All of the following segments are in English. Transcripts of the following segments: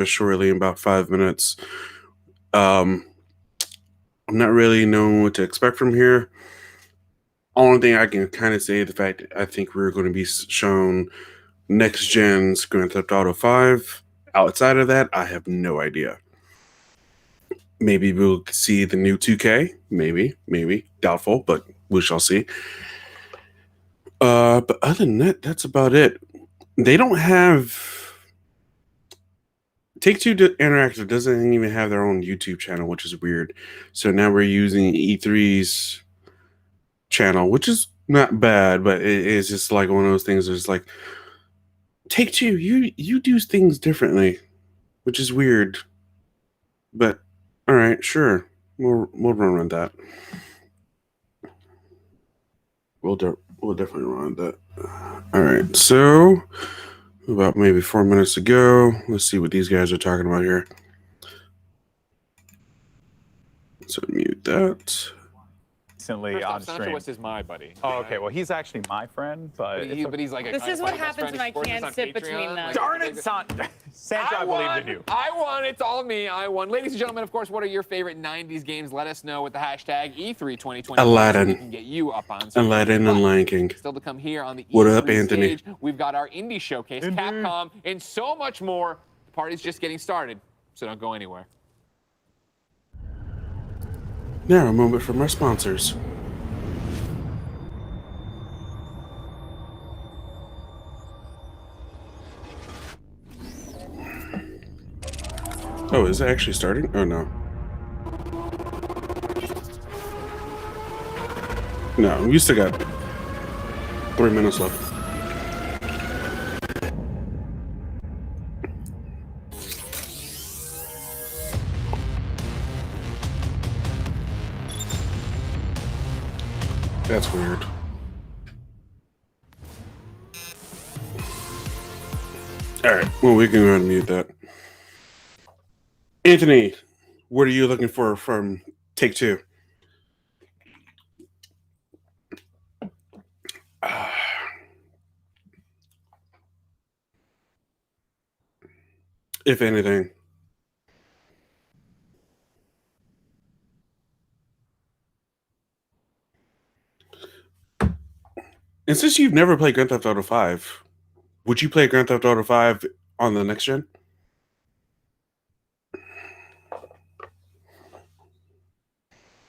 shortly in about 5 minutes. I'm not really knowing what to expect from here. Only thing I can kind of say the fact that I think we're going to be shown next gen's Grand Theft Auto 5. Outside of that, I have no idea. Maybe we'll see the new 2K. Maybe. Doubtful, but we shall see. But other than that, that's about it. They don't have... Take-Two Interactive doesn't even have their own YouTube channel, which is weird. So now we're using E3's channel, which is not bad, but it is just like one of those things that's like, Take-Two, you do things differently, which is weird. But all right, sure. We'll run with that. We'll definitely run with that. All right, so about maybe 4 minutes ago, let's see what these guys are talking about here. So mute that. Recently on Sancho stream. West is my buddy. Oh, okay. Well, he's actually my friend, but he's like a this is what happens when I can't sit between them. Darn it, Sancho! I believed in you. I won. It's all me. I won. Ladies and gentlemen, of course, what are your favorite 90s games? Let us know with the hashtag E32020. Aladdin. So we can get you up on Aladdin and Lion King. Still to come here on the What E3 up, Anthony? stage. We've got our indie showcase, Capcom, and so much more. The party's just getting started, so don't go anywhere. Now a moment from our sponsors. Oh, is it actually starting? Oh, no. No, we still got 3 minutes left. That's weird. All right, well, we can go ahead and mute that. Anthony, what are you looking for from Take-Two? If anything. And since you've never played Grand Theft Auto 5, would you play Grand Theft Auto 5 on the next gen?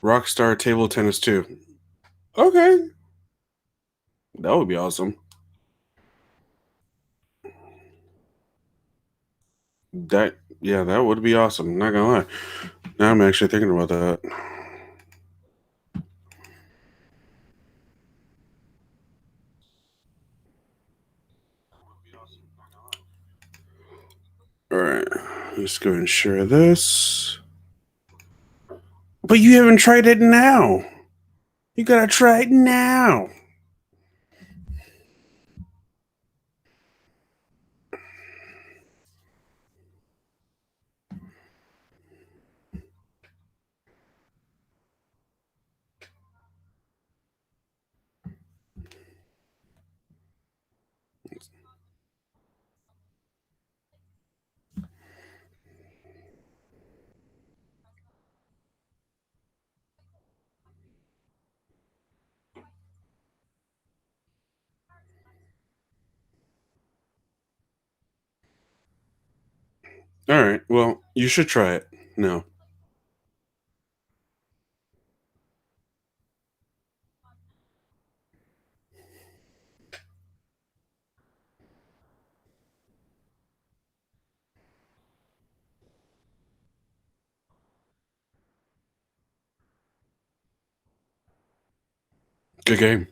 Rockstar Table Tennis 2. Okay. That would be awesome. That would be awesome. Not gonna lie. Now I'm actually thinking about that. All right, let's go and share this. But you haven't tried it now. You gotta try it now. All right, well, you should try it. No. Good game.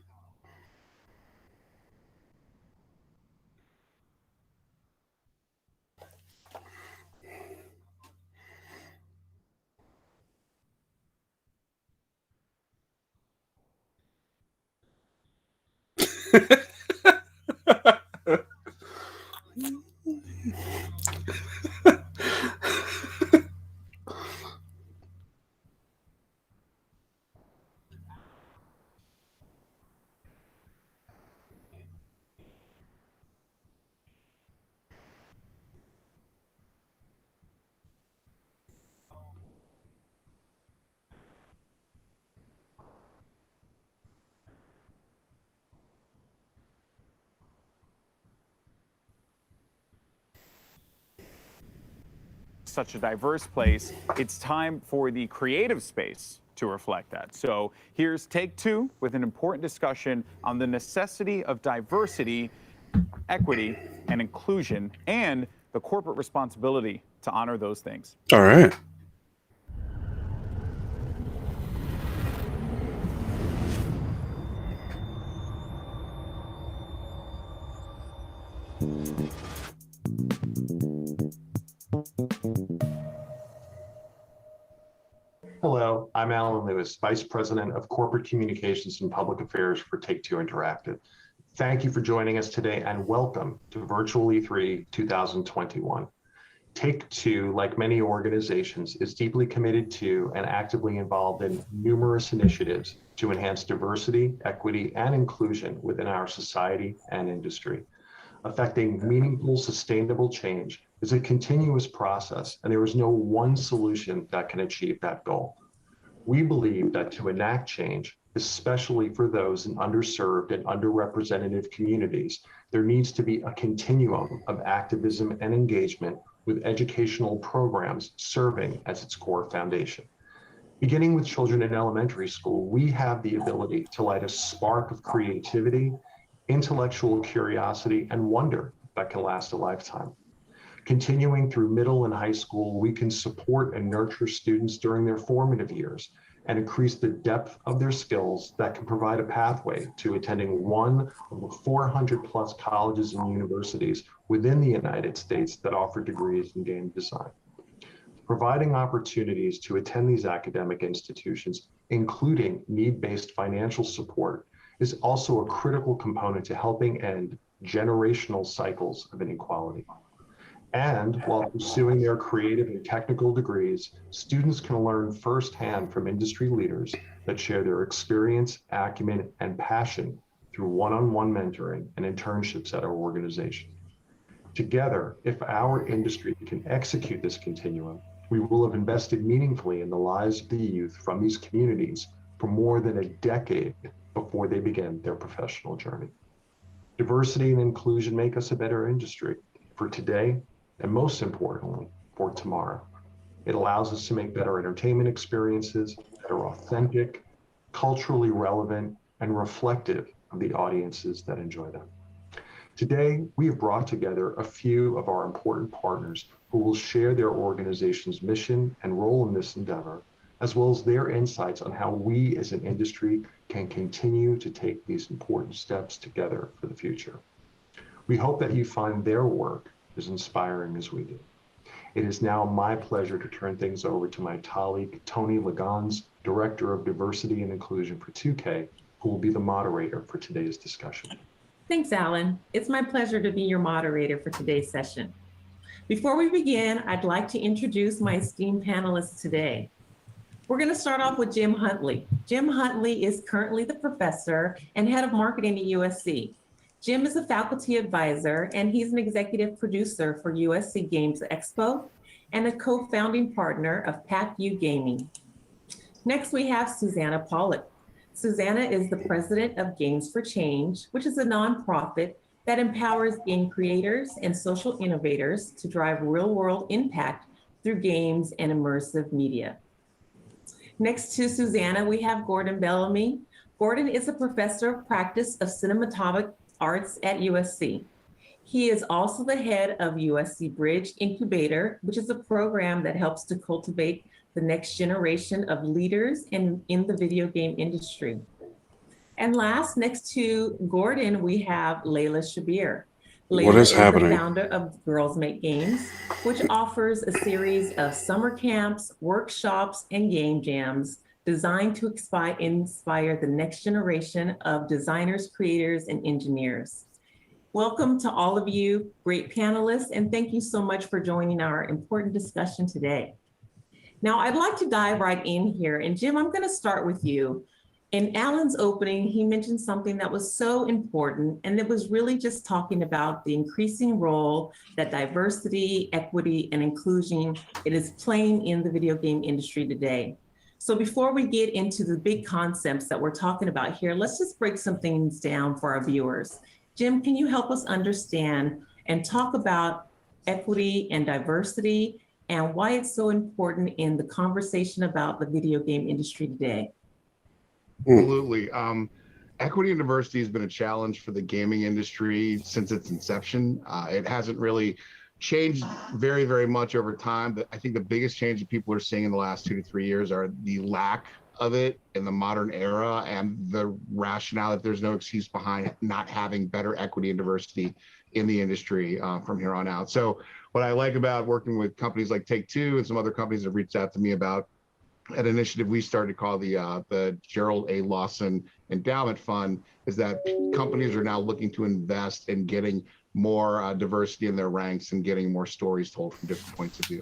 such a diverse place, it's time for the creative space to reflect that. So here's take two with an important discussion on the necessity of diversity, equity, and inclusion, and the corporate responsibility to honor those things. All right. Hello, I'm Alan Lewis, Vice President of Corporate Communications and Public Affairs for Take-Two Interactive. Thank you for joining us today and welcome to Virtual E3 2021. Take-Two, like many organizations, is deeply committed to and actively involved in numerous initiatives to enhance diversity, equity, and inclusion within our society and industry. Affecting meaningful, sustainable change is a continuous process, and there is no one solution that can achieve that goal. We believe that to enact change, especially for those in underserved and underrepresented communities, there needs to be a continuum of activism and engagement with educational programs serving as its core foundation. Beginning with children in elementary school, we have the ability to light a spark of creativity, intellectual curiosity, and wonder that can last a lifetime. Continuing through middle and high school, we can support and nurture students during their formative years and increase the depth of their skills that can provide a pathway to attending one of the 400 plus colleges and universities within the United States that offer degrees in game design. Providing opportunities to attend these academic institutions, including need-based financial support, is also a critical component to helping end generational cycles of inequality. And while pursuing their creative and technical degrees, students can learn firsthand from industry leaders that share their experience, acumen, and passion through one-on-one mentoring and internships at our organization. Together, if our industry can execute this continuum, we will have invested meaningfully in the lives of the youth from these communities for more than a decade before they begin their professional journey. Diversity and inclusion make us a better industry for today, and most importantly, for tomorrow. It allows us to make better entertainment experiences that are authentic, culturally relevant, and reflective of the audiences that enjoy them. Today, we have brought together a few of our important partners who will share their organization's mission and role in this endeavor, as well as their insights on how we as an industry can continue to take these important steps together for the future. We hope that you find their work as inspiring as we do. It is now my pleasure to turn things over to my colleague, Tony Lagans, Director of Diversity and Inclusion for 2K, who will be the moderator for today's discussion. Thanks, Alan. It's my pleasure to be your moderator for today's session. Before we begin, I'd like to introduce my esteemed panelists today. We're going to start off with Jim Huntley. Jim Huntley is currently the professor and head of marketing at USC. Jim is a faculty advisor, and he's an executive producer for USC Games Expo and a co-founding partner of PackU Gaming. Next, we have Susanna Pollock. Susanna is the president of Games for Change, which is a nonprofit that empowers game creators and social innovators to drive real-world impact through games and immersive media. Next to Susanna, we have Gordon Bellamy. Gordon is a professor of practice of cinematographic arts at USC. He is also the head of USC Bridge Incubator, which is a program that helps to cultivate the next generation of leaders in the video game industry. And last, next to Gordon, we have Layla Shabir. Layla What is happening? The founder of Girls Make Games, which offers a series of summer camps, workshops, and game jams designed to inspire the next generation of designers, creators, and engineers. Welcome to all of you, great panelists, and thank you so much for joining our important discussion today. Now, I'd like to dive right in here, and Jim, I'm going to start with you. In Alan's opening, he mentioned something that was so important, and it was really just talking about the increasing role that diversity, equity, and inclusion it is playing in the video game industry today. So before we get into the big concepts that we're talking about here, let's just break some things down for our viewers. Jim, can you help us understand and talk about equity and diversity and why it's so important in the conversation about the video game industry today. Absolutely. Equity and diversity has been a challenge for the gaming industry since its inception. It hasn't really changed very, very much over time, but I think the biggest change that people are seeing in the last 2 to 3 years are the lack of it in the modern era and the rationale that there's no excuse behind not having better equity and diversity in the industry from here on out. So what I like about working with companies like Take-Two and some other companies have reached out to me about an initiative we started called the Gerald A. Lawson Endowment Fund is that companies are now looking to invest in getting more diversity in their ranks and getting more stories told from different points of view.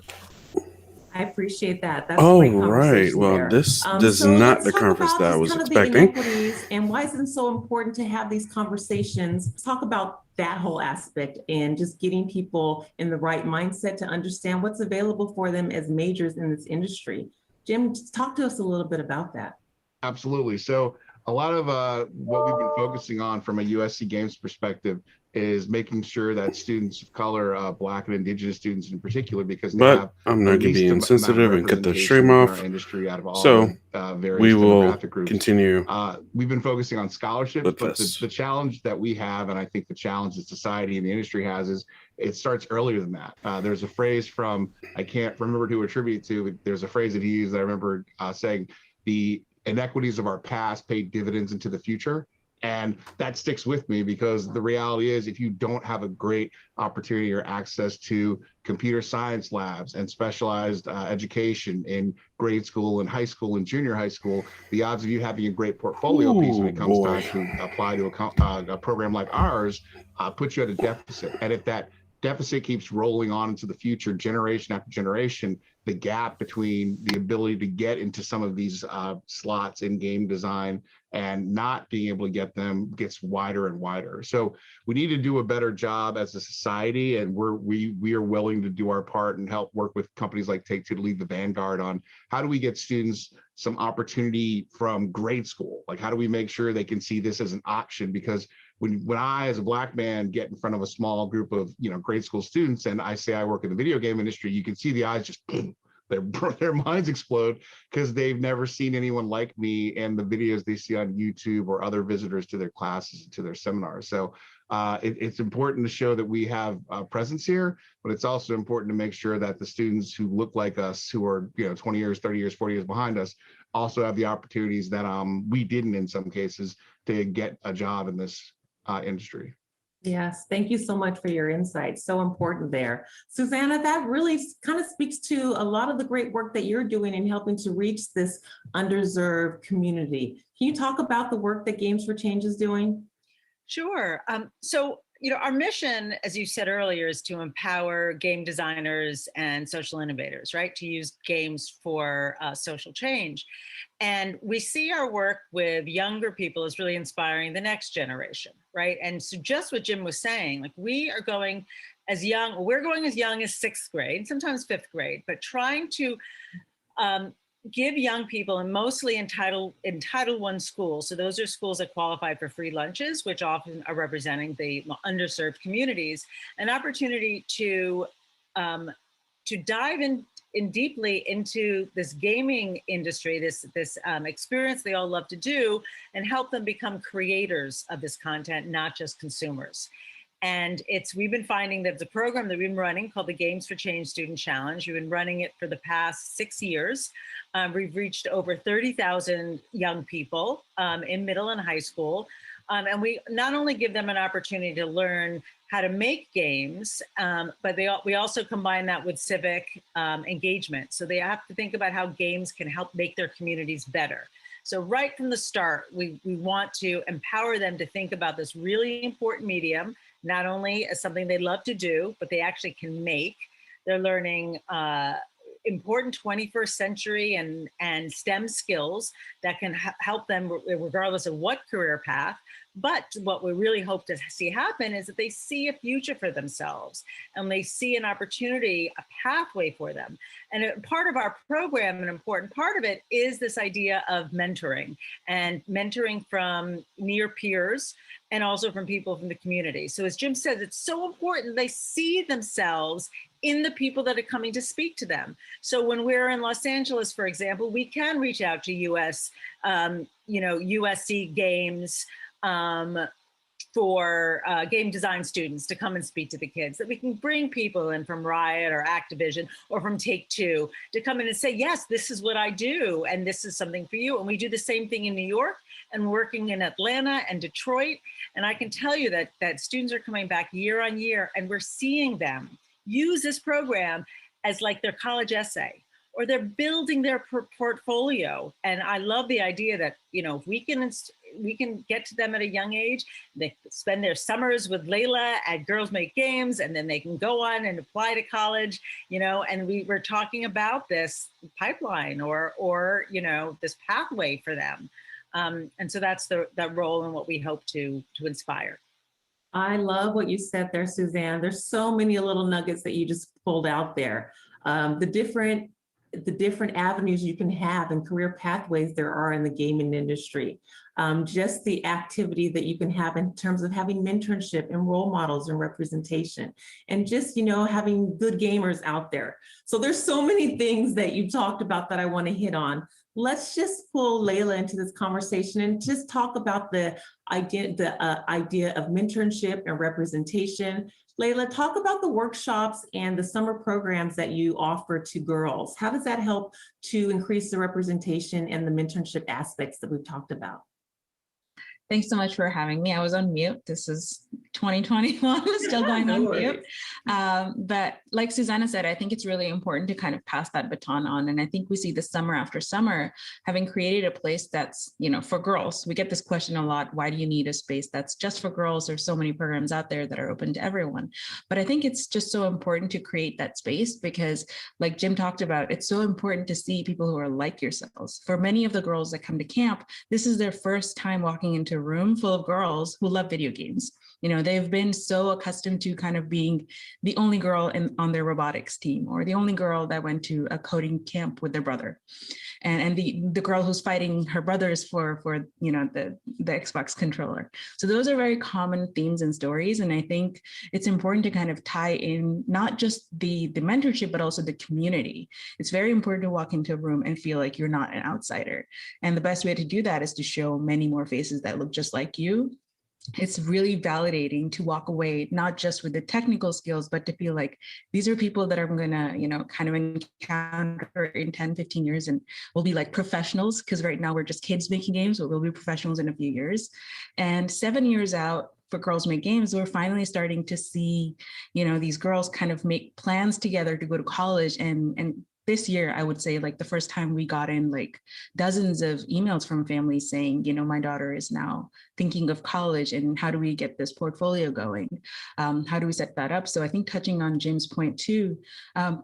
I appreciate that. That's Oh, great right. conversation Well, there. this is So not let's the talk conference about that I just was kind of expecting. the inequities and why is it so important to have these conversations, talk about that whole aspect and just getting people in the right mindset to understand what's available for them as majors in this industry. Jim, just talk to us a little bit about that. Absolutely. So a lot of what we've been focusing on from a USC Games perspective is making sure that students of color, Black and Indigenous students in particular, because they But have I'm the not going to least be amount of insensitive and cut the representation stream in our off. industry out of all So the various we will demographic groups. continue We've been focusing on scholarships, with but this. the challenge that we have, and I think the challenge that society and the industry has, is it starts earlier than that. There's a phrase from, I can't remember who to attribute it to, but there's a phrase that he used that I remember saying, the inequities of our past pay dividends into the future. And that sticks with me because the reality is if you don't have a great opportunity or access to computer science labs and specialized education in grade school and high school and junior high school, the odds of you having a great portfolio piece when it comes time to apply to a program like ours puts you at a deficit. And if that deficit keeps rolling on into the future, generation after generation, the gap between the ability to get into some of these slots in game design and not being able to get them gets wider and wider. So we need to do a better job as a society, and we are willing to do our part and help work with companies like Take-Two to lead the vanguard on how do we get students some opportunity from grade school? Like how do we make sure they can see this as an option? Because when I, as a Black man, get in front of a small group of grade school students and I say I work in the video game industry, you can see the eyes just their minds explode because they've never seen anyone like me and the videos they see on YouTube or other visitors to their classes and to their seminars. So it's important to show that we have a presence here, but it's also important to make sure that the students who look like us, who are 20 years, 30 years, 40 years behind us, also have the opportunities that we didn't in some cases to get a job in this industry. Yes, thank you so much for your insight. So important there. Susanna, that really kind of speaks to a lot of the great work that you're doing in helping to reach this underserved community. Can you talk about the work that Games for Change is doing? Sure. So, our mission, as you said earlier, is to empower game designers and social innovators, right? To use games for social change. And we see our work with younger people as really inspiring the next generation, right? And so just what Jim was saying, like we're going as young as sixth grade, sometimes fifth grade, but trying to give young people, and mostly in Title I schools, so those are schools that qualify for free lunches, which often are representing the underserved communities, an opportunity to dive in deeply into this gaming industry, this experience they all love to do, and help them become creators of this content, not just consumers. And we've been finding that it's a program that we've been running called the Games for Change Student Challenge. We've been running it for the past 6 years. We've reached over 30,000 young people in middle and high school. And we not only give them an opportunity to learn how to make games, but we also combine that with civic engagement. So they have to think about how games can help make their communities better. So right from the start, we want to empower them to think about this really important medium, not only as something they love to do, but they actually can make. They're learning important 21st century and STEM skills that can help them regardless of what career path, But what we really hope to see happen is that they see a future for themselves and they see an opportunity, a pathway for them. And part of our program, an important part of it, is this idea of mentoring, and mentoring from near peers and also from people from the community. So as Jim said, it's so important they see themselves in the people that are coming to speak to them. So when we're in Los Angeles, for example, we can reach out to USC Games for game design students to come and speak to the kids, that we can bring people in from Riot or Activision or from Take-Two to come in and say, yes, this is what I do, and this is something for you. And we do the same thing in New York and working in Atlanta and Detroit. And I can tell you that students are coming back year on year, and we're seeing them use this program as like their college essay, or they're building their portfolio. And I love the idea that, if we can get to them at a young age, they spend their summers with Layla at Girls Make Games, and then they can go on and apply to college, and we're talking about this pipeline or this pathway for them. And so that's that role and what we hope to inspire. I love what you said there, Suzanne. There's so many little nuggets that you just pulled out there. The different avenues you can have and career pathways there are in the gaming industry. Just the activity that you can have in terms of having mentorship and role models and representation, and just, having good gamers out there. So there's so many things that you talked about that I want to hit on. Let's just pull Layla into this conversation and just talk about the idea of mentorship and representation. Layla, talk about the workshops and the summer programs that you offer to girls. How does that help to increase the representation and the mentorship aspects that we've talked about? Thanks so much for having me. I was on mute. This is 2021, still going on mute. But like Susanna said, I think it's really important to kind of pass that baton on. And I think we see this summer after summer, having created a place that's, for girls. We get this question a lot. Why do you need a space that's just for girls? There's so many programs out there that are open to everyone. But I think it's just so important to create that space because, like Jim talked about, it's so important to see people who are like yourselves. For many of the girls that come to camp, this is their first time walking into a room full of girls who love video games. They've been so accustomed to kind of being the only girl on their robotics team, or the only girl that went to a coding camp with their brother, and the girl who's fighting her brothers for the Xbox controller. So those are very common themes and stories, and I think it's important to kind of tie in not just the mentorship, but also the community. It's very important to walk into a room and feel like you're not an outsider, and the best way to do that is to show many more faces that look just like you. It's really validating to walk away, not just with the technical skills, but to feel like these are people that I'm going to, kind of encounter in 10, 15 years, and we'll be like professionals, because right now we're just kids making games, but we'll be professionals in a few years. And 7 years out for Girls Make Games, we're finally starting to see, these girls kind of make plans together to go to college. And this year, I would say, like, the first time we got in like dozens of emails from families saying, my daughter is now thinking of college, and how do we get this portfolio going? How do we set that up? So I think, touching on Jim's point too,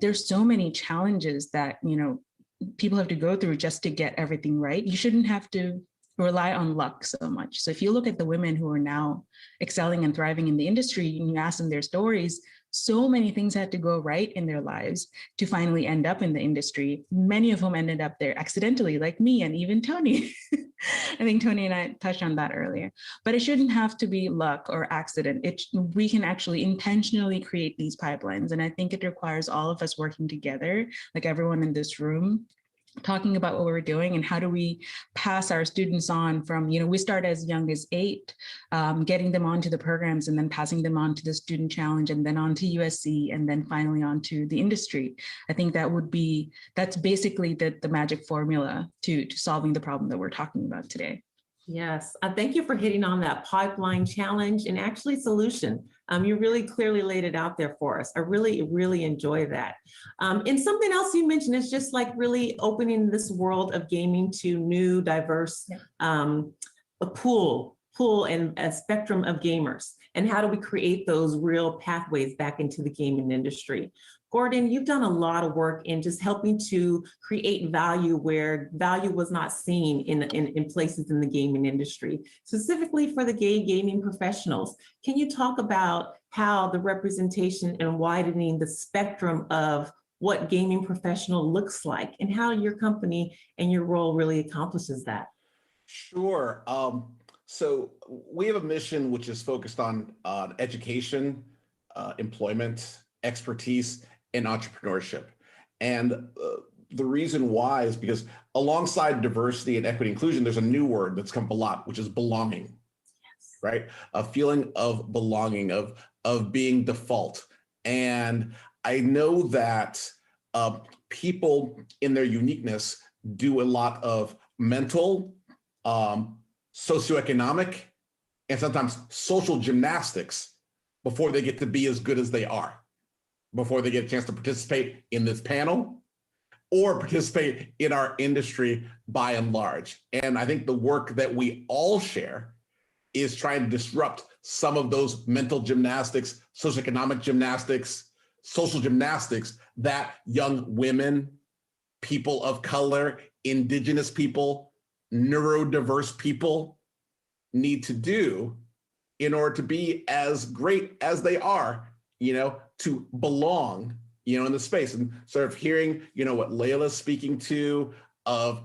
there's so many challenges that, people have to go through just to get everything right. You shouldn't have to rely on luck so much. So if you look at the women who are now excelling and thriving in the industry, and you ask them their stories, so many things had to go right in their lives to finally end up in the industry. Many of whom ended up there accidentally, like me and even Tony. I think Tony and I touched on that earlier. But it shouldn't have to be luck or accident. We can actually intentionally create these pipelines. And I think it requires all of us working together, like everyone in this room, talking about what we're doing and how do we pass our students on from, we start as young as 8, getting them onto the programs and then passing them on to the student challenge and then on to USC and then finally on to the industry. I think that's basically the magic formula to solving the problem that we're talking about today. Yes, thank you for hitting on that pipeline challenge and actually solution. You really clearly laid it out there for us. I really, really enjoy that. And something else you mentioned is just like really opening this world of gaming to new, diverse, a pool and a spectrum of gamers. And how do we create those real pathways back into the gaming industry? Gordon, you've done a lot of work in just helping to create value where value was not seen in places in the gaming industry, specifically for the gay gaming professionals. Can you talk about how the representation and widening the spectrum of what gaming professional looks like and how your company and your role really accomplishes that? Sure. So we have a mission which is focused on education, employment, expertise, and entrepreneurship. And the reason why is because alongside diversity and equity inclusion, there's a new word that's come up a lot, which is belonging. Yes. Right? A feeling of belonging, of being default. And I know that people in their uniqueness do a lot of mental, socioeconomic, and sometimes social gymnastics before they get to be as good as they are, before they get a chance to participate in this panel or participate in our industry by and large. And I think the work that we all share is trying to disrupt some of those mental gymnastics, socioeconomic gymnastics, social gymnastics that young women, people of color, indigenous people, neurodiverse people need to do in order to be as great as they are, to belong, in the space. And sort of hearing, what Layla's speaking to of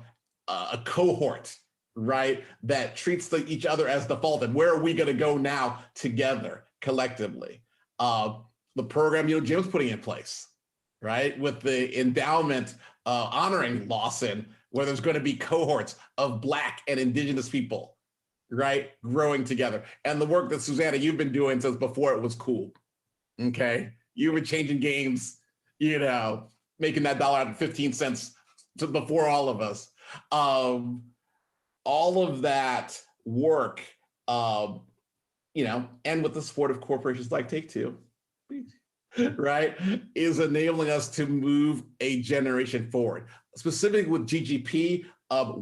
a cohort, right, that treats each other as default, and where are we going to go now together collectively? The program, Jim's putting in place, right, with the endowment honoring Lawson, where there's going to be cohorts of Black and Indigenous people, right, growing together. And the work that Susanna, you've been doing since before it was cool, okay? You've been changing games, making that dollar out of 15 cents before all of us. All of that work, and with the support of corporations like Take-Two, right, is enabling us to move a generation forward. Specifically with GGP,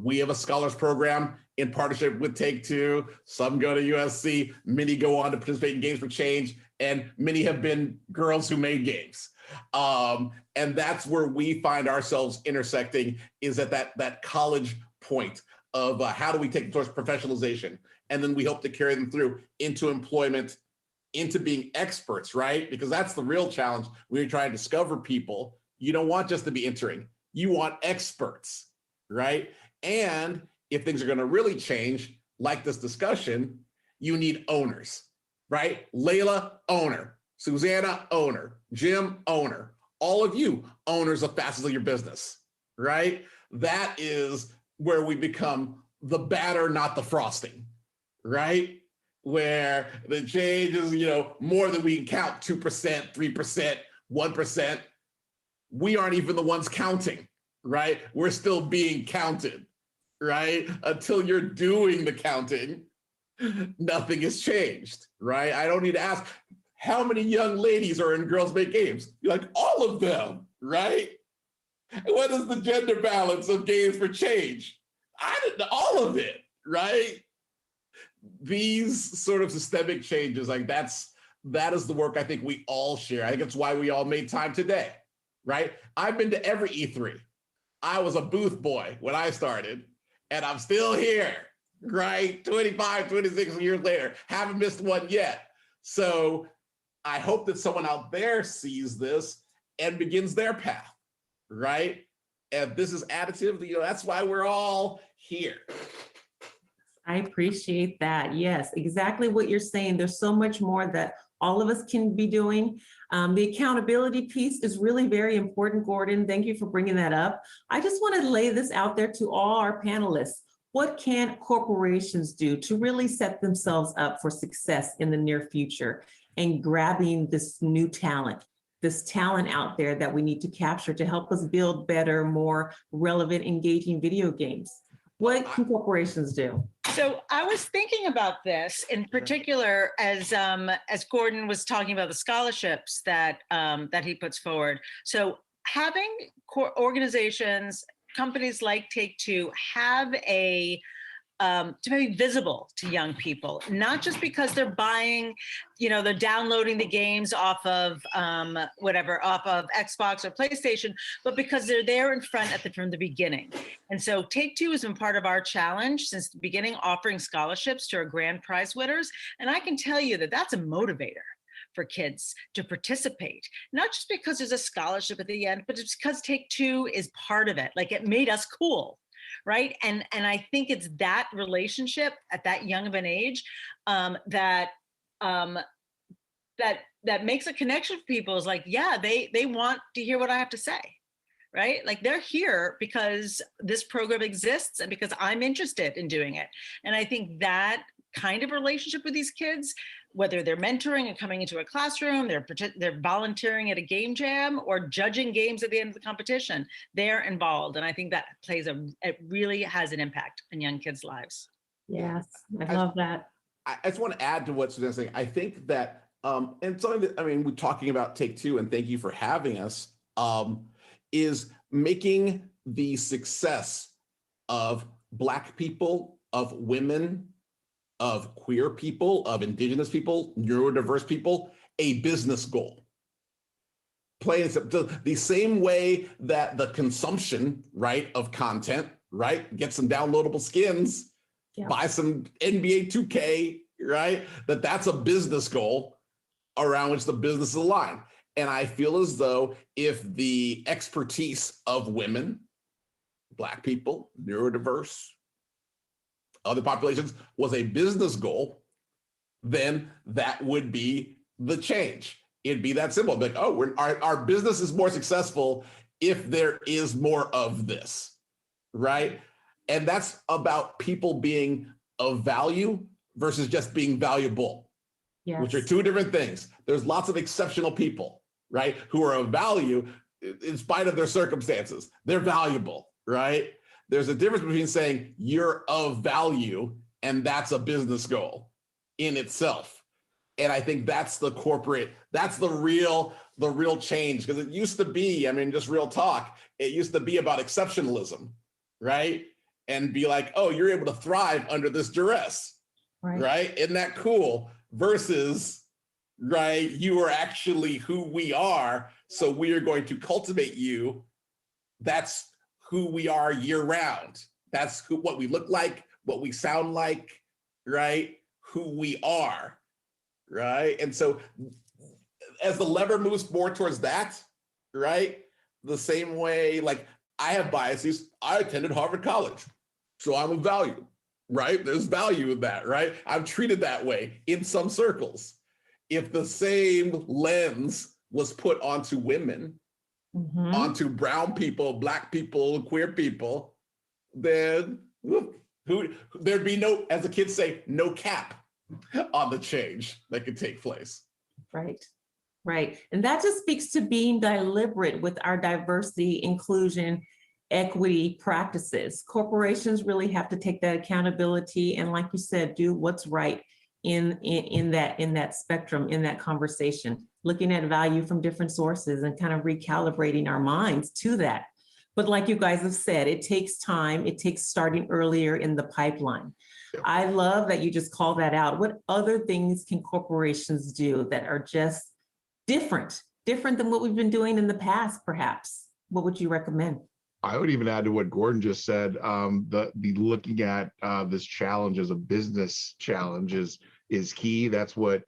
we have a scholars program in partnership with Take-Two. Some go to USC, many go on to participate in Games for Change, and many have been girls who made games. And that's where we find ourselves intersecting, is at that college point of how do we take them towards professionalization? And then we hope to carry them through into employment, into being experts, right? Because that's the real challenge when you're trying to discover people. You don't want just to be entering, you want experts, right? And if things are going to really change, like this discussion, you need owners, right? Layla, owner. Susanna, owner. Jim, owner. All of you, owners of facets of your business, right? That is where we become the batter, not the frosting, right? Where the change is, more than we can count, 2%, 3%, 1%. We aren't even the ones counting, right? We're still being counted, right? Until you're doing the counting, nothing has changed, right? I don't need to ask, how many young ladies are in Girls Make Games? You're like, all of them, right? What is the gender balance of Games for Change? All of it, right? These sort of systemic changes, that is the work I think we all share. I think it's why we all made time today, right? I've been to every E3. I was a booth boy when I started, and I'm still here, right? 25, 26 years later, haven't missed one yet. So I hope that someone out there sees this and begins their path, right? And this is additive, that's why we're all here. I appreciate that. Yes, exactly what you're saying. There's so much more that all of us can be doing. The accountability piece is really very important, Gordon. Thank you for bringing that up. I just want to lay this out there to all our panelists. What can corporations do to really set themselves up for success in the near future and grabbing this new talent, this talent out there that we need to capture to help us build better, more relevant, engaging video games? What can corporations do? So I was thinking about this in particular as Gordon was talking about the scholarships that he puts forward. So having organizations, companies like Take-Two have a to be visible to young people, not just because they're buying, they're downloading the games off of off of Xbox or PlayStation, but because they're there in front from the beginning. And so Take-Two has been part of our challenge since the beginning, offering scholarships to our grand prize winners. And I can tell you that that's a motivator for kids to participate, not just because there's a scholarship at the end, but it's because Take-Two is part of it. Like, it made us cool. Right. And I think it's that relationship at that young of an age that makes a connection for people. Is like, yeah, they want to hear what I have to say. Right. Like, they're here because this program exists and because I'm interested in doing it. And I think that kind of relationship with these kids, whether they're mentoring and coming into a classroom, they're volunteering at a game jam or judging games at the end of the competition, they're involved. And I think that it really has an impact on young kids' lives. Yes, I love that. I just want to add to what Suzanne's saying. I think that, and something that, we're talking about Take-Two, and thank you for having us, is making the success of Black people, of women, of queer people, of Indigenous people, neurodiverse people, a business goal. Plain the same way that the consumption, right, of content, right, get some downloadable skins, buy some NBA 2K, right, that's a business goal around which the business is aligned. And I feel as though if the expertise of women, Black people, neurodiverse, other populations was a business goal, then that would be the change. It'd be that simple. Like, oh, our business is more successful if there is more of this, right? And that's about people being of value versus just being valuable, which are two different things. There's lots of exceptional people, right, who are of value in spite of their circumstances. They're valuable, right? There's a difference between saying you're of value and that's a business goal in itself. And I think that's the real change, because it used to be, just real talk, it used to be about exceptionalism, right? And be like, oh, you're able to thrive under this duress, right? Isn't that cool? Versus, right, you are actually who we are, so we are going to cultivate you. That's who we are year round. That's what we look like, what we sound like, right? Who we are, right? And so as the lever moves more towards that, right? The same way, like, I have biases. I attended Harvard College, so I'm of value, right? There's value in that, right? I'm treated that way in some circles. If the same lens was put onto women, onto brown people, Black people, queer people, then there'd be no, as the kids say, no cap on the change that could take place. Right. And that just speaks to being deliberate with our diversity, inclusion, equity practices. Corporations really have to take that accountability and, like you said, do what's right in that spectrum, in that conversation, looking at value from different sources and kind of recalibrating our minds to that. But like you guys have said, it takes time. It takes starting earlier in the pipeline. I love that you just call that out. What other things can corporations do that are just different than what we've been doing in the past, perhaps? What would you recommend? I would even add to what Gordon just said. The looking at this challenge as a business challenge is key. That's what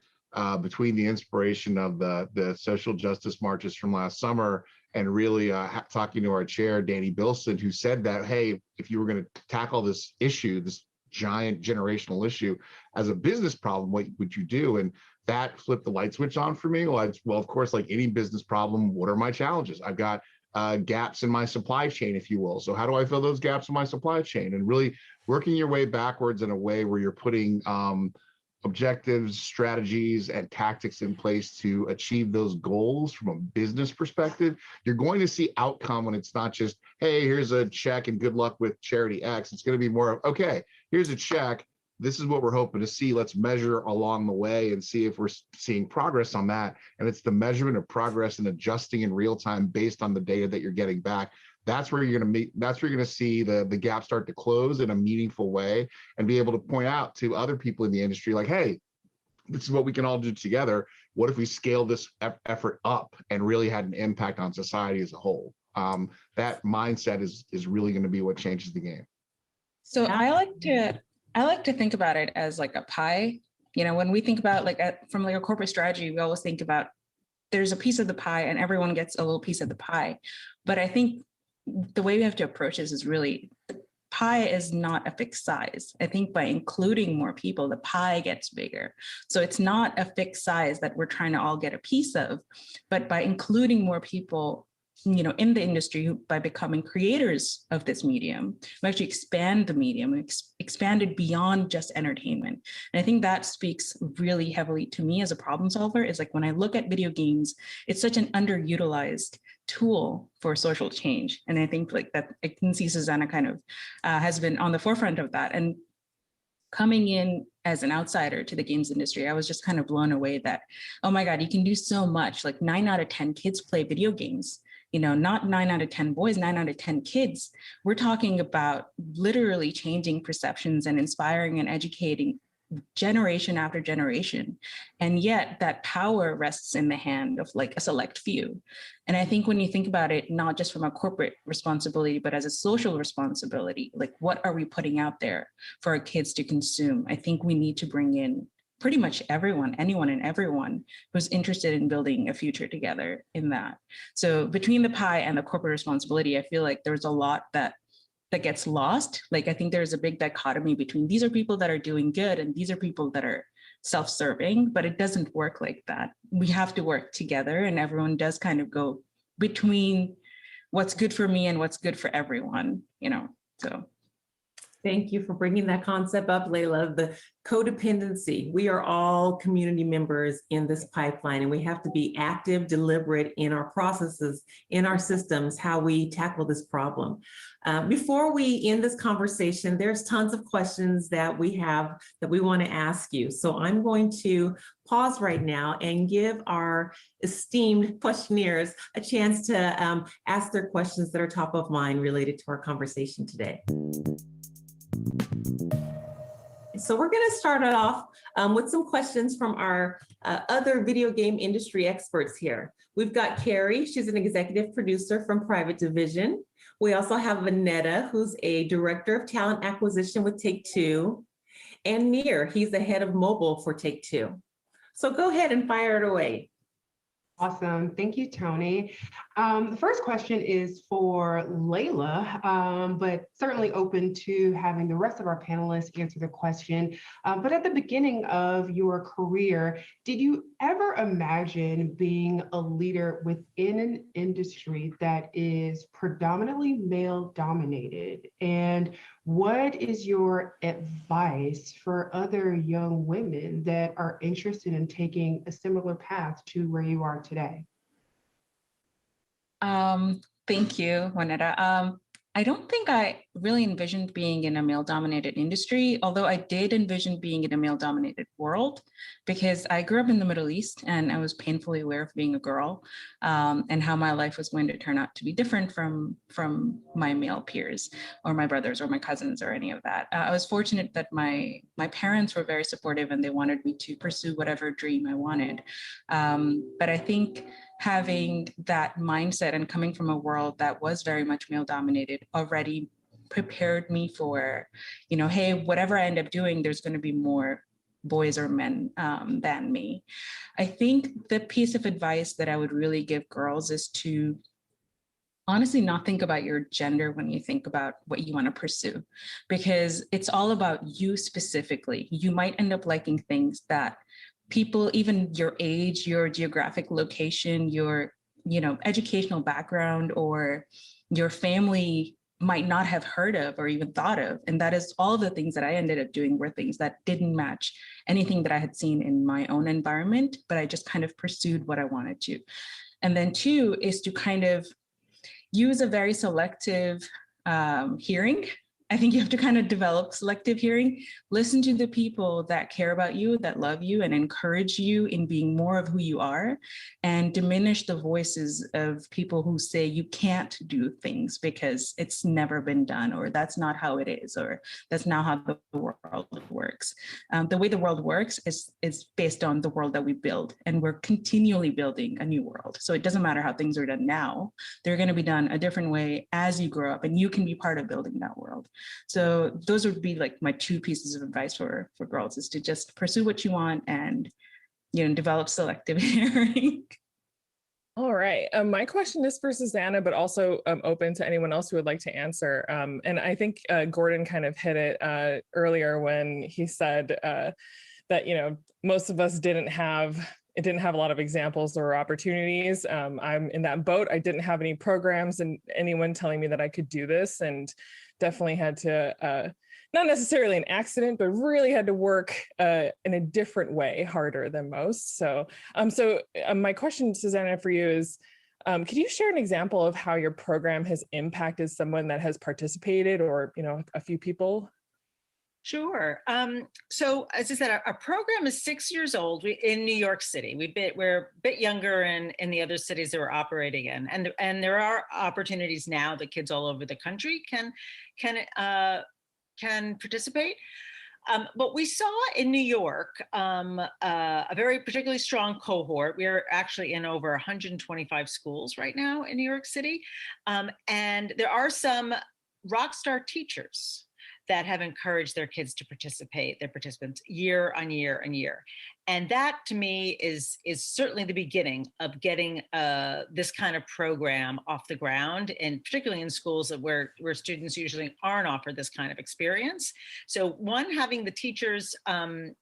between the inspiration of the social justice marches from last summer and really talking to our chair, Danny Bilson, who said that, hey, if you were going to tackle this issue, this giant generational issue as a business problem, what would you do? And that flipped the light switch on for me. Well, of course, like any business problem, what are my challenges? I've got gaps in my supply chain, if you will. So how do I fill those gaps in my supply chain? And really working your way backwards in a way where you're putting objectives, strategies, and tactics in place to achieve those goals from a business perspective. You're going to see outcome when it's not just, hey, here's a check and good luck with charity X. It's going to be more of, okay, here's a check. This is what we're hoping to see. Let's measure along the way and see if we're seeing progress on that. And it's the measurement of progress and adjusting in real time based on the data that you're getting back. That's where you're going to see the gap start to close in a meaningful way, and be able to point out to other people in the industry, like, hey, this is what we can all do together. What if we scale this effort up and really had an impact on society as a whole? That mindset is really going to be what changes the game. So I like to think about it as like a pie. You know, when we think about from like a corporate strategy, we always think about there's a piece of the pie and everyone gets a little piece of the pie. But I think the way we have to approach this is really, the pie is not a fixed size. I think by including more people, the pie gets bigger. So it's not a fixed size that we're trying to all get a piece of, but by including more people, you know, in the industry, who, by becoming creators of this medium, we actually expand the medium, expand it beyond just entertainment. And I think that speaks really heavily to me as a problem solver. Is like, when I look at video games, it's such an underutilized tool for social change. And I think like that, I can see Susanna kind of has been on the forefront of that. And coming in as an outsider to the games industry, I was just kind of blown away that, oh my God, you can do so much. Like 9 out of 10 kids play video games. You know, not 9 out of 10 boys, 9 out of 10 kids. We're talking about literally changing perceptions and inspiring and educating generation after generation. And yet that power rests in the hand of like a select few. And I think when you think about it, not just from a corporate responsibility, but as a social responsibility, like what are we putting out there for our kids to consume? I think we need to bring in pretty much everyone, anyone and everyone who's interested in building a future together in that. So between the pie and the corporate responsibility, I feel like there's a lot that gets lost. Like, I think there's a big dichotomy between these are people that are doing good and these are people that are self-serving, but it doesn't work like that. We have to work together, and everyone does kind of go between what's good for me and what's good for everyone, you know, so. Thank you for bringing that concept up, Layla, the codependency. We are all community members in this pipeline, and we have to be active, deliberate in our processes, in our systems, how we tackle this problem. Before we end this conversation, there's tons of questions that we have that we want to ask you. So I'm going to pause right now and give our esteemed questionnaires a chance to ask their questions that are top of mind related to our conversation today. So we're going to start it off with some questions from our other video game industry experts here. We've got Carrie, she's an executive producer from Private Division. We also have Vanetta, who's a director of talent acquisition with Take-Two, and Nir, he's the head of mobile for Take-Two. So go ahead and fire it away. Awesome. Thank you, Tony. The first question is for Layla, but certainly open to having the rest of our panelists answer the question. But at the beginning of your career, did you ever imagine being a leader within an industry that is predominantly male-dominated? And what is your advice for other young women that are interested in taking a similar path to where you are today? Thank you, Juanita. I don't think I really envisioned being in a male-dominated industry, although I did envision being in a male-dominated world, because I grew up in the Middle East and I was painfully aware of being a girl and how my life was going to turn out to be different from my male peers or my brothers or my cousins or any of that. I was fortunate that my parents were very supportive and they wanted me to pursue whatever dream I wanted. But I think having that mindset and coming from a world that was very much male dominated already prepared me for, you know, hey, whatever I end up doing, there's going to be more boys or men than me. I think the piece of advice that I would really give girls is to honestly not think about your gender when you think about what you want to pursue, because it's all about you specifically. You might end up liking things that people, even your age, your geographic location, your, you know, educational background, or your family might not have heard of or even thought of. And that is all the things that I ended up doing were things that didn't match anything that I had seen in my own environment, but I just kind of pursued what I wanted to. And then 2 is to kind of use a very selective hearing I think you have to kind of develop selective hearing. Listen to the people that care about you, that love you, and encourage you in being more of who you are, and diminish the voices of people who say you can't do things because it's never been done, or that's not how it is, or that's not how the world works. The way the world works is based on the world that we build, and we're continually building a new world. So it doesn't matter how things are done now, they're going to be done a different way as you grow up, and you can be part of building that world. So those would be like my two pieces of advice for girls, is to just pursue what you want and, develop selective hearing. All right. My question is for Susanna, but also open to anyone else who would like to answer. And I think Gordon kind of hit it earlier when he said that, most of us didn't have a lot of examples or opportunities. I'm in that boat. I didn't have any programs and anyone telling me that I could do this, and definitely had to, not necessarily an accident, but really had to work in a different way, harder than most. So my question, Susanna, for you is, could you share an example of how your program has impacted someone that has participated, or, a few people? Sure. So as I said, our program is 6 years old in New York City. We're a bit younger in the other cities that we're operating in, and there are opportunities now that kids all over the country can participate. But we saw in New York a very particularly strong cohort. We are actually in over 125 schools right now in New York City, and there are some rock star teachers that have encouraged their kids to participate, their participants, year on year on year. And that, to me, is certainly the beginning of getting this kind of program off the ground, and particularly in schools where students usually aren't offered this kind of experience. So one, having the teachers find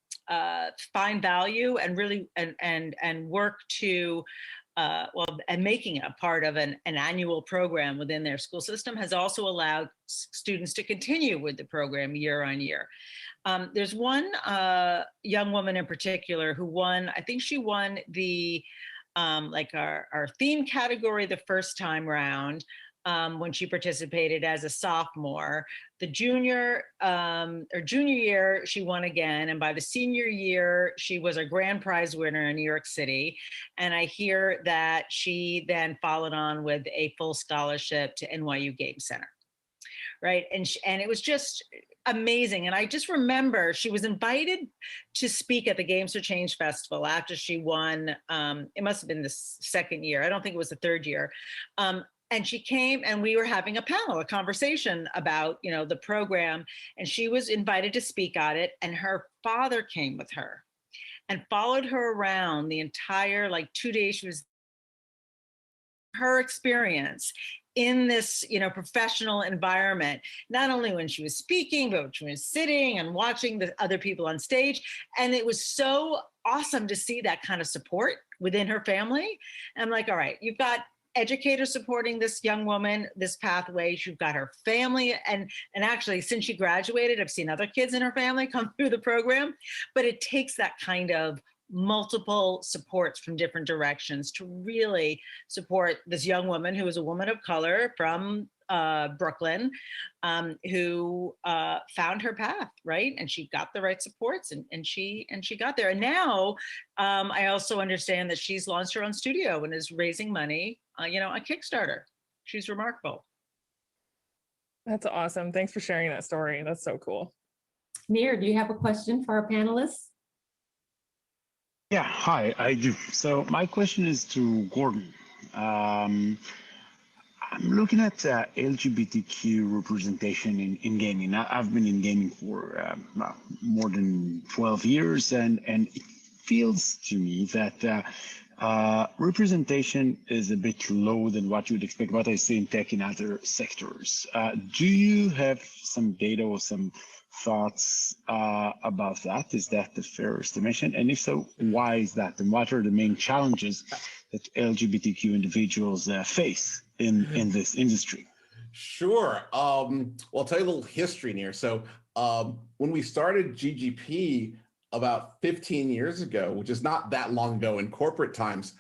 value and really and work to and making it a part of an annual program within their school system has also allowed students to continue with the program year on year. There's one young woman in particular who won, I think she won the our theme category the first time round. When she participated as a sophomore. The junior year, she won again. And by the senior year, she was a grand prize winner in New York City. And I hear that she then followed on with a full scholarship to NYU Game Center. Right. And it was just amazing. And I just remember she was invited to speak at the Games for Change Festival after she won. It must have been the second year. I don't think it was the third year. And she came, and we were having a conversation about, the program, and she was invited to speak on it. And her father came with her and followed her around the entire 2 days. She was her experience in this, professional environment, not only when she was speaking, but when she was sitting and watching the other people on stage. And it was so awesome to see that kind of support within her family. And I'm like, all right, you've got educators supporting this young woman, this pathway. You've got her family. And actually, since she graduated, I've seen other kids in her family come through the program. But it takes that kind of multiple supports from different directions to really support this young woman who is a woman of color from Brooklyn, who found her path, right? And she got the right supports, and she got there. And now I also understand that she's launched her own studio and is raising money, on Kickstarter. She's remarkable. That's awesome. Thanks for sharing that story. That's so cool. Nir, do you have a question for our panelists? Yeah, hi, I do. So my question is to Gordon. I'm looking at LGBTQ representation in gaming. I've been in gaming for more than 12 years, and it feels to me that representation is a bit low than what you would expect, what I see in tech in other sectors. Do you have some data or some thoughts about that? Is that the fair estimation? And if so, why is that? And what are the main challenges that LGBTQ individuals face in this industry? Sure. Well, I'll tell you a little history here. So when we started GGP about 15 years ago, which is not that long ago in corporate times,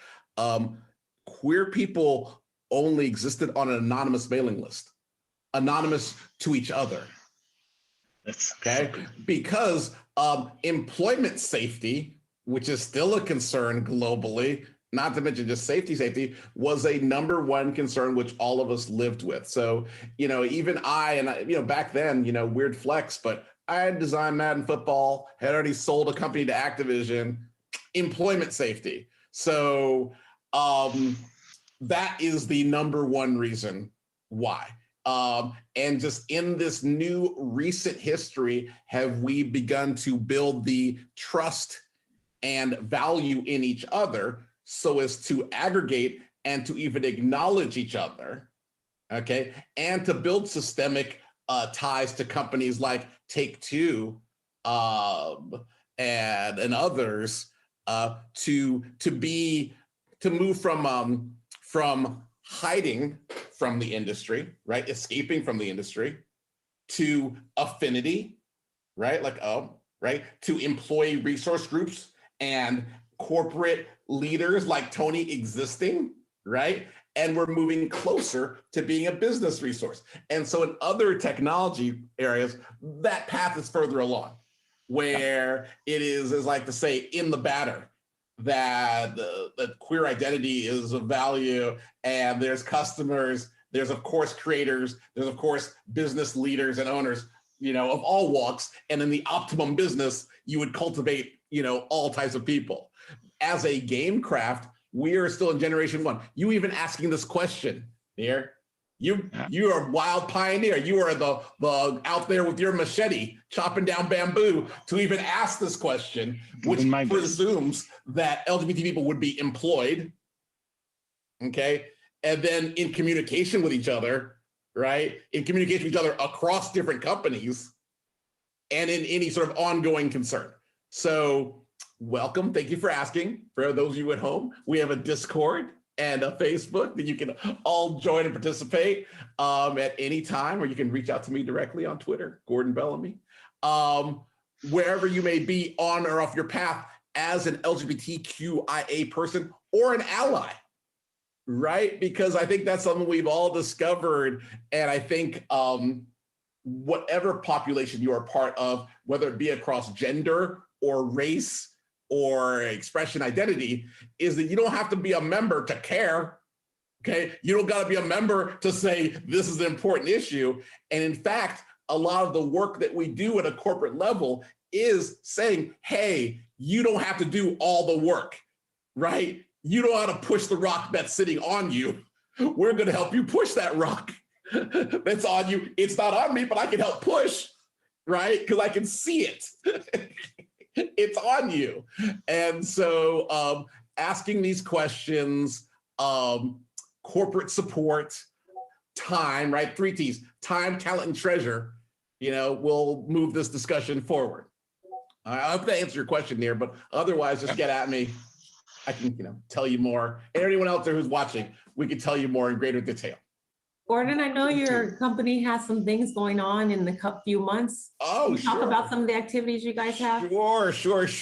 queer people only existed on an anonymous mailing list, anonymous to each other. Okay, because employment safety, which is still a concern globally, not to mention just safety, was a number one concern which all of us lived with. So, even back then, weird flex, but I had designed Madden Football, had already sold a company to Activision, employment safety. So that is the number one reason why. And just in this new recent history, have we begun to build the trust and value in each other so as to aggregate and to even acknowledge each other, okay? And to build systemic ties to companies like Take-Two and others to move from hiding from the industry, right? Escaping from the industry, to affinity, right? To employee resource groups and corporate leaders like Tony existing, right? And we're moving closer to being a business resource. And so in other technology areas, that path is further along, where it is like to say in the batter, that the queer identity is of value, and there's customers, there's of course creators, there's of course business leaders and owners, of all walks, and in the optimum business, you would cultivate, all types of people. As a game craft, we are still in generation one. You even asking this question here, you are a wild pioneer. You are the out there with your machete chopping down bamboo to even ask this question, which presumes that LGBT people would be employed, okay, and then in communication with each other, right? In communication with each other across different companies, and in any sort of ongoing concern. So welcome. Thank you for asking. For those of you at home, we have a Discord and a Facebook that you can all join and participate at any time, or you can reach out to me directly on Twitter, Gordon Bellamy. Wherever you may be on or off your path as an LGBTQIA person or an ally, right? Because I think that's something we've all discovered. And I think whatever population you are part of, whether it be across gender or race or expression identity, is that you don't have to be a member to care, okay? You don't gotta be a member to say this is an important issue. And in fact, a lot of the work that we do at a corporate level is saying, hey, you don't have to do all the work, right? You don't have to push the rock that's sitting on you. We're gonna help you push that rock that's on you. It's not on me, but I can help push, right? Because I can see it. It's on you. And so asking these questions, corporate support, time, right? 3 T's, time, talent, and treasure, will move this discussion forward. I hope that answers your question there, but otherwise just get at me. I can, tell you more. And anyone out there who's watching, we can tell you more in greater detail. Gordon, I know your company has some things going on in the few months. Oh, Can you talk about some of the activities you guys have? Sure.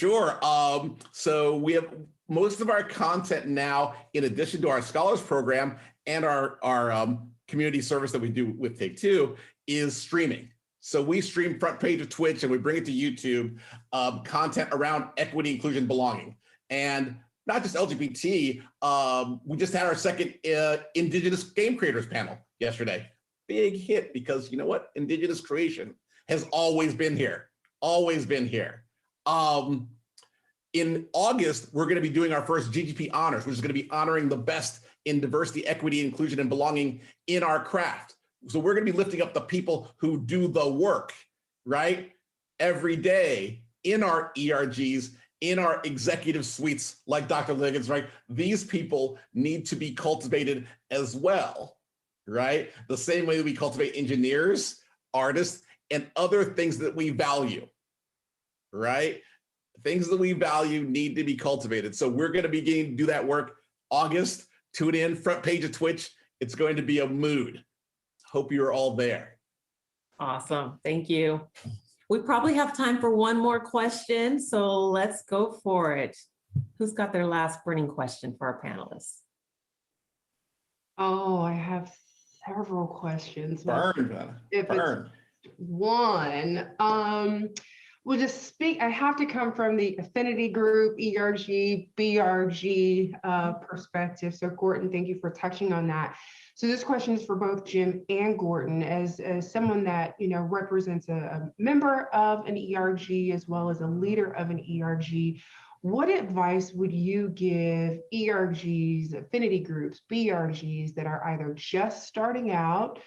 So we have most of our content now, in addition to our Scholars Program and our community service that we do with Take-Two, is streaming. So we stream front page of Twitch and we bring it to YouTube, content around equity, inclusion, belonging. And not just LGBT, we just had our second Indigenous Game Creators panel yesterday. Big hit, because you know what? Indigenous creation has always been here. In August, we're going to be doing our first GGP honors, which is going to be honoring the best in diversity, equity, inclusion, and belonging in our craft. So we're going to be lifting up the people who do the work, right? Every day in our ERGs, in our executive suites, like Dr. Liggins, right? These people need to be cultivated as well, right? The same way that we cultivate engineers, artists, and other things that we value, right? Things that we value need to be cultivated. So we're going to be beginning to do that work August. Tune in, front page of Twitch. It's going to be a mood. Hope you're all there. Awesome. Thank you. We probably have time for one more question, so let's go for it. Who's got their last burning question for our panelists? Oh, I have several questions. Burn. one. We'll just speak. I have to come from the affinity group, ERG, BRG perspective. So Gordon, thank you for touching on that. So this question is for both Jim and Gordon, as someone that represents a member of an ERG as well as a leader of an ERG. What advice would you give ERGs, affinity groups, BRGs that are either just starting out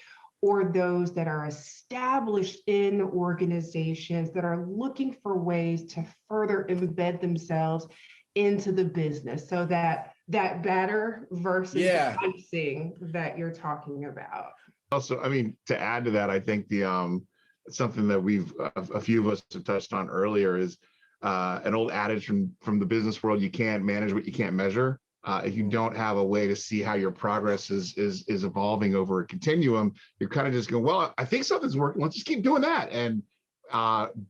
or those that are established in organizations that are looking for ways to further embed themselves into the business, so that better versus icing that you're talking about? Also, I mean, to add to that, I think the something that a few of us have touched on earlier is an old adage from the business world: you can't manage what you can't measure. If you don't have a way to see how your progress is evolving over a continuum, you're kind of just going, well, I think something's working, let's just keep doing that. And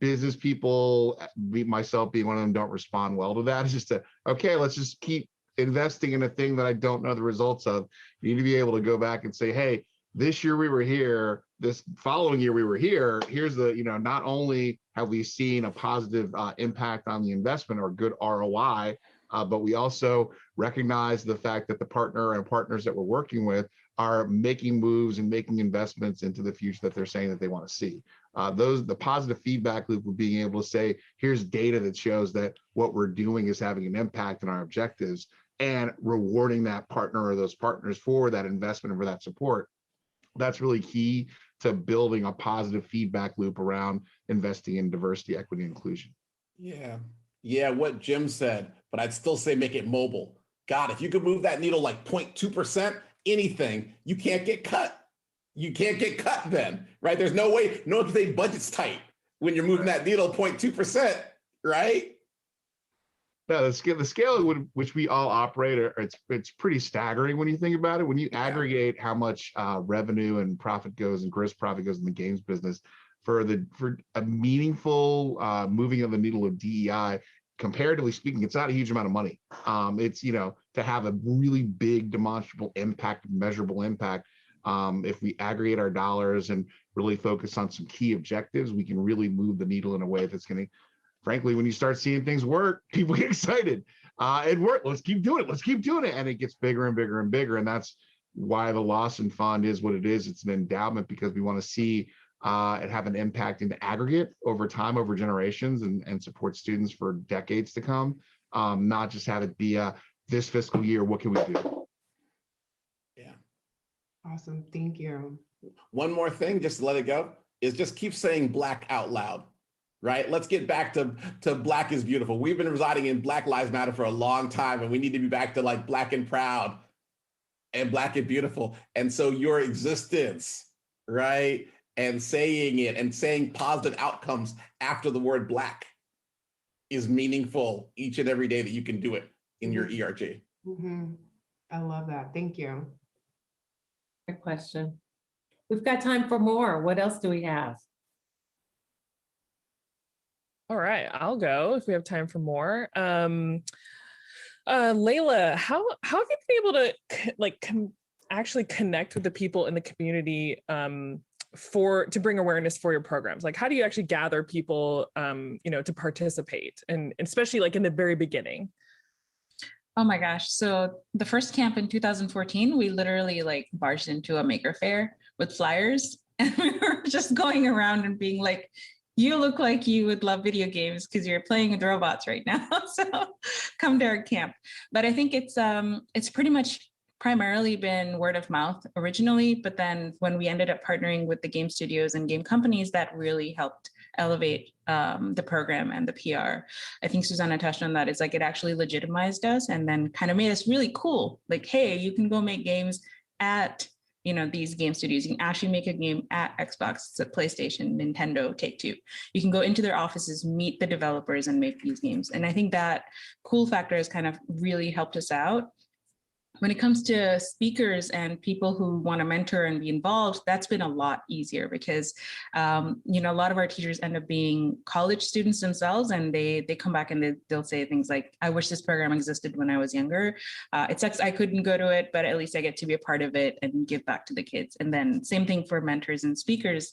business people, myself being one of them, don't respond well to that. It's just okay, let's just keep investing in a thing that I don't know the results of. You need to be able to go back and say, hey, this year we were here, this following year we were here. Here's the, not only have we seen a positive impact on the investment or good ROI, but we also recognize the fact that the partner and partners that we're working with are making moves and making investments into the future that they're saying that they want to see. The positive feedback loop of being able to say, here's data that shows that what we're doing is having an impact on our objectives, and rewarding that partner or those partners for that investment and for that support. That's really key to building a positive feedback loop around investing in diversity, equity, and inclusion. Yeah, what Jim said, but I'd still say make it mobile. God, if you could move that needle like 0.2%, anything, you can't get cut. You can't get cut then, right? There's no way, no one can say budget's tight when you're moving that needle 0.2%, right? Yeah, the scale at which we all operate, it's pretty staggering when you think about it. When you aggregate how much revenue and profit goes and gross profit goes in the games business, for a meaningful moving of the needle of DEI, comparatively speaking, it's not a huge amount of money. It's, to have a really big demonstrable impact, measurable impact. If we aggregate our dollars and really focus on some key objectives, we can really move the needle in a way that's going to, frankly, when you start seeing things work, people get excited. It worked. Let's keep doing it. Let's keep doing it. And it gets bigger and bigger and bigger. And that's why the Lawson Fund is what it is. It's an endowment because we want to see it have an impact in the aggregate over time, over generations, and support students for decades to come. Not just have it be this fiscal year, what can we do? Yeah. Awesome. Thank you. One more thing, just to let it go, is just keep saying Black out loud. Right? Let's get back to Black is beautiful. We've been residing in Black Lives Matter for a long time, and we need to be back to like Black and proud and Black and beautiful. And so your existence, right? And saying it and saying positive outcomes after the word Black is meaningful each and every day that you can do it in your ERG. I love that. Thank you. Good question. We've got time for more. What else do we have? All right, I'll go if we have time for more. Layla, how have you been able to actually connect with the people in the community to bring awareness for your programs? Like, how do you actually gather people, to participate, and especially like in the very beginning? Oh my gosh. So the first camp in 2014, we literally like barged into a maker fair with flyers, and we were just going around and being like, you look like you would love video games because you're playing with robots right now. So come to our camp. But I think it's pretty much primarily been word of mouth originally, but then when we ended up partnering with the game studios and game companies, that really helped elevate the program and the PR. I think Susanna touched on that. It's like it actually legitimized us and then kind of made us really cool. Like, hey, you can go make games at these game studios. You can actually make a game at Xbox, PlayStation, Nintendo, Take-Two. You can go into their offices, meet the developers, and make these games. And I think that cool factor has kind of really helped us out. when it comes to speakers and people who want to mentor and be involved, that's been a lot easier because, you know, a lot of our teachers end up being college students themselves, and they come back and they'll say things like, I wish this program existed when I was younger. It sucks I couldn't go to it, but at least I get to be a part of it and give back to the kids. And then same thing for mentors and speakers.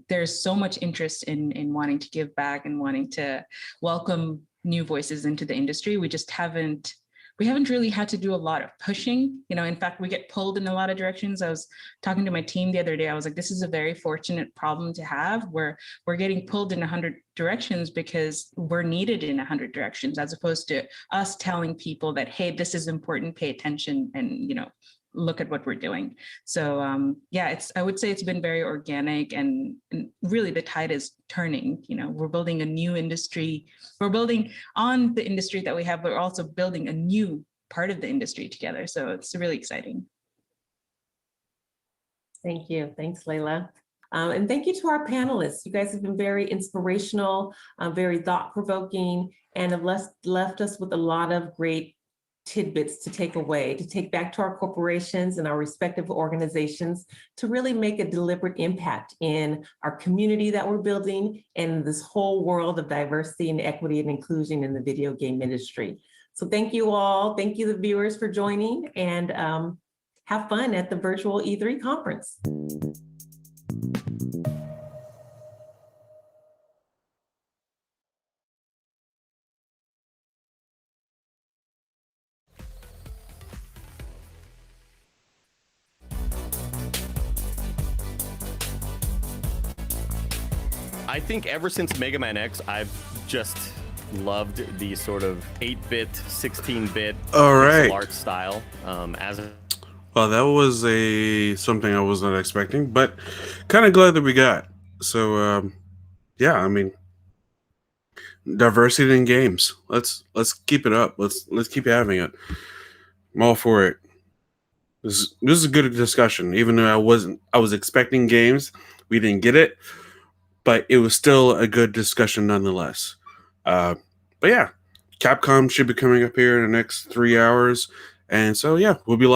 There's so much interest in wanting to give back and wanting to welcome new voices into the industry. We just haven't really had to do a lot of pushing. You know, in fact, we get pulled in a lot of directions. I was talking to my team the other day. I was like, this is a very fortunate problem to have, where we're getting pulled in 100 directions because we're needed in 100 directions, as opposed to us telling people that, hey, this is important, pay attention, and, you know, look at what we're doing. So yeah, I would say it's been very organic, and really the tide is turning. You know, we're building a new industry. We're building on the industry that we have, but we're also building a new part of the industry together. So it's really exciting. Thank you. Thanks, Layla. And thank you to our panelists. You guys have been very inspirational, very thought-provoking, and have left us with a lot of great tidbits to take away, to take back to our corporations and our respective organizations to really make a deliberate impact in our community that we're building and this whole world of diversity and equity and inclusion in the video game industry. So thank you all. Thank you, the viewers, for joining, and have fun at the virtual E3 conference. I think ever since Mega Man X, I've just loved the sort of 8-bit, 16-bit art style. Well, that was something I was not expecting, but kind of glad that we got. So yeah, I mean, diversity in games. Let's keep it up. Let's keep having it. I'm all for it. This is a good discussion, even though I was expecting games. We didn't get it, but it was still a good discussion nonetheless. But yeah, Capcom should be coming up here in the next 3 hours. And so, yeah, we'll be